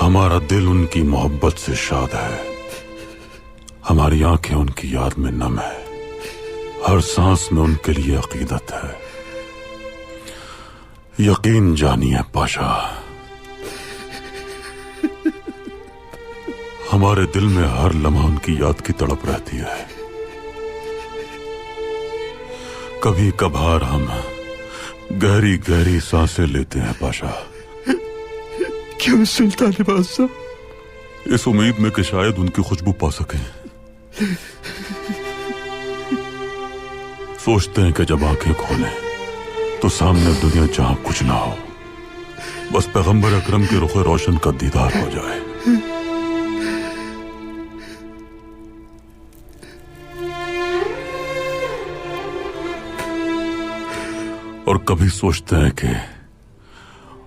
हमारा दिल उनकी मोहब्बत से शाद है, हमारी आंखें उनकी याद में नम है, हर सांस में उनके लिए अकीदत है। यकीन जानिए पाशा, हमारे दिल में हर लम्हा उनकी याद की तड़प रहती है। कभी कभार हम गहरी गहरी सांसें लेते हैं पाशा। क्यों सुल्तान बादशाह? इस उम्मीद में कि शायद उनकी खुशबू पा सकें। सोचते हैं कि जब आंखें खोलें तो सामने दुनिया जहां कुछ ना हो, बस पैगंबर अकरम के रुख रोशन का दीदार हो जाए। और कभी सोचते हैं कि